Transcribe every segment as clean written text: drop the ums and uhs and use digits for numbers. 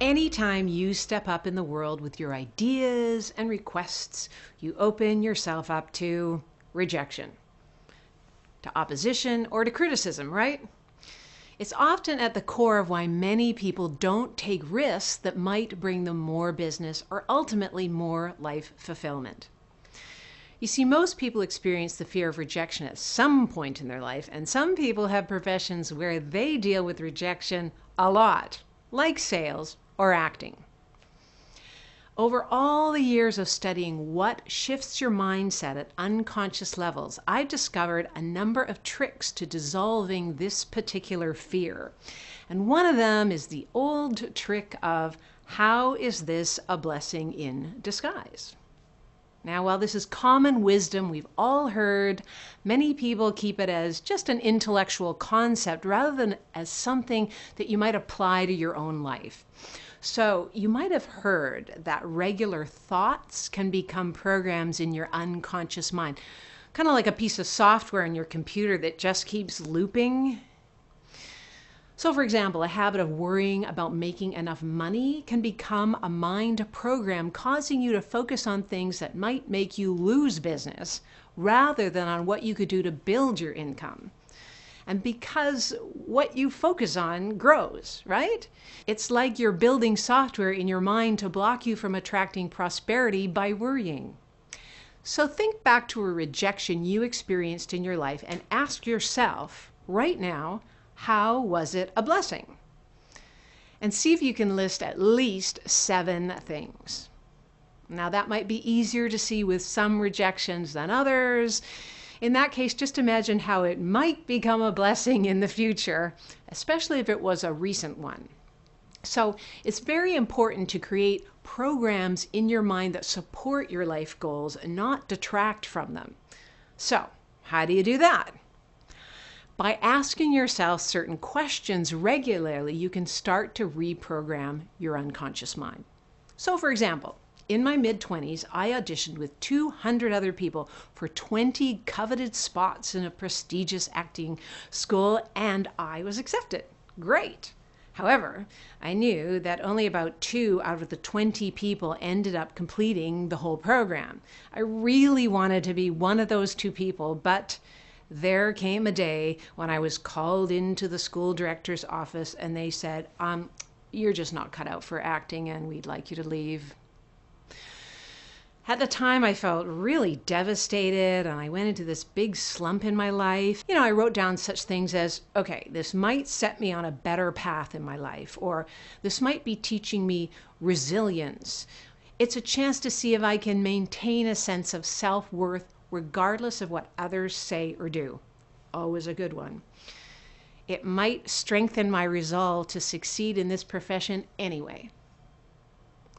Anytime you step up in the world with your ideas and requests, you open yourself up to rejection, to opposition, or to criticism, right? It's often at the core of why many people don't take risks that might bring them more business or ultimately more life fulfillment. You see, most people experience the fear of rejection at some point in their life, and some people have professions where they deal with rejection a lot, like sales or acting. Over all the years of studying what shifts your mindset at unconscious levels, I've discovered a number of tricks to dissolving this particular fear. And one of them is the old trick of, how is this a blessing in disguise? Now, while this is common wisdom we've all heard, many people keep it as just an intellectual concept rather than as something that you might apply to your own life. So you might have heard that regular thoughts can become programs in your unconscious mind, kind of like a piece of software in your computer that just keeps looping. So for example, a habit of worrying about making enough money can become a mind program causing you to focus on things that might make you lose business rather than on what you could do to build your income. And because what you focus on grows, right? It's like you're building software in your mind to block you from attracting prosperity by worrying. So think back to a rejection you experienced in your life and ask yourself right now, how was it a blessing? And see if you can list at least 7 things. Now that might be easier to see with some rejections than others. In that case, just imagine how it might become a blessing in the future, especially if it was a recent one. So it's very important to create programs in your mind that support your life goals and not detract from them. So how do you do that? By asking yourself certain questions regularly, you can start to reprogram your unconscious mind. So for example, in my mid-20s, I auditioned with 200 other people for 20 coveted spots in a prestigious acting school, and I was accepted. Great. However, I knew that only about 2 out of the 20 people ended up completing the whole program. I really wanted to be one of those 2 people, but there came a day when I was called into the school director's office and they said, you're just not cut out for acting and we'd like you to leave. At the time, I felt really devastated and I went into this big slump in my life. I wrote down such things as, okay, this might set me on a better path in my life, or this might be teaching me resilience. It's a chance to see if I can maintain a sense of self-worth regardless of what others say or do. Always a good one. It might strengthen my resolve to succeed in this profession anyway.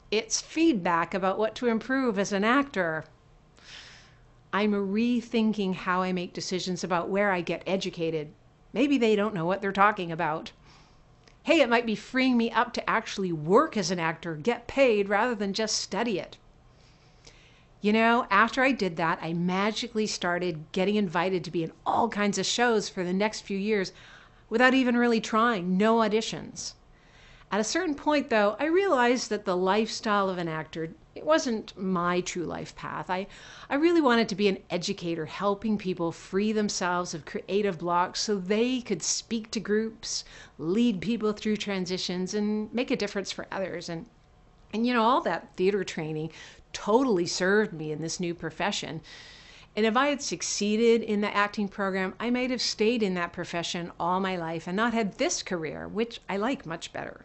It's feedback about what to improve as an actor. I'm rethinking how I make decisions about where I get educated. Maybe they don't know what they're talking about. Hey, it might be freeing me up to actually work as an actor, get paid rather than just study it. After I did that, I magically started getting invited to be in all kinds of shows for the next few years without even really trying, no auditions. At a certain point, though, I realized that the lifestyle of an actor, it wasn't my true life path. I really wanted to be an educator, helping people free themselves of creative blocks so they could speak to groups, lead people through transitions, and make a difference for others. And all that theater training totally served me in this new profession. And if I had succeeded in the acting program, I might have stayed in that profession all my life and not had this career, which I like much better.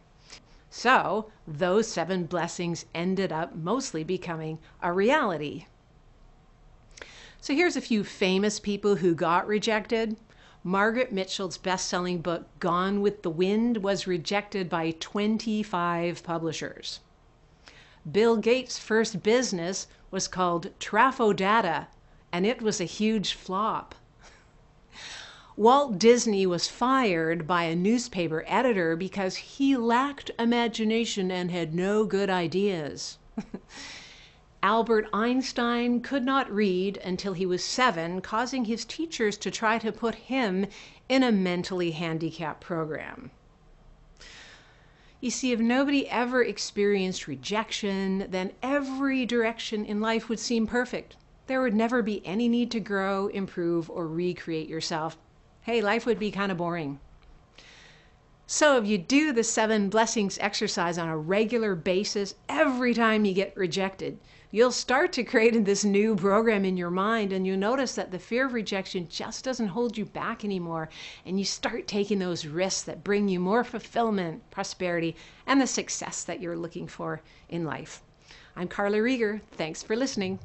So those 7 blessings ended up mostly becoming a reality. So here's a few famous people who got rejected. Margaret Mitchell's best-selling book, Gone with the Wind, was rejected by 25 publishers. Bill Gates' first business was called Trafo Data, and it was a huge flop. Walt Disney was fired by a newspaper editor because he lacked imagination and had no good ideas. Albert Einstein could not read until he was 7, causing his teachers to try to put him in a mentally handicapped program. You see, if nobody ever experienced rejection, then every direction in life would seem perfect. There would never be any need to grow, improve, or recreate yourself. Hey, life would be kind of boring. So if you do the 7 blessings exercise on a regular basis, every time you get rejected, you'll start to create this new program in your mind, and you'll notice that the fear of rejection just doesn't hold you back anymore, and you start taking those risks that bring you more fulfillment, prosperity, and the success that you're looking for in life. I'm Carla Rieger. Thanks for listening.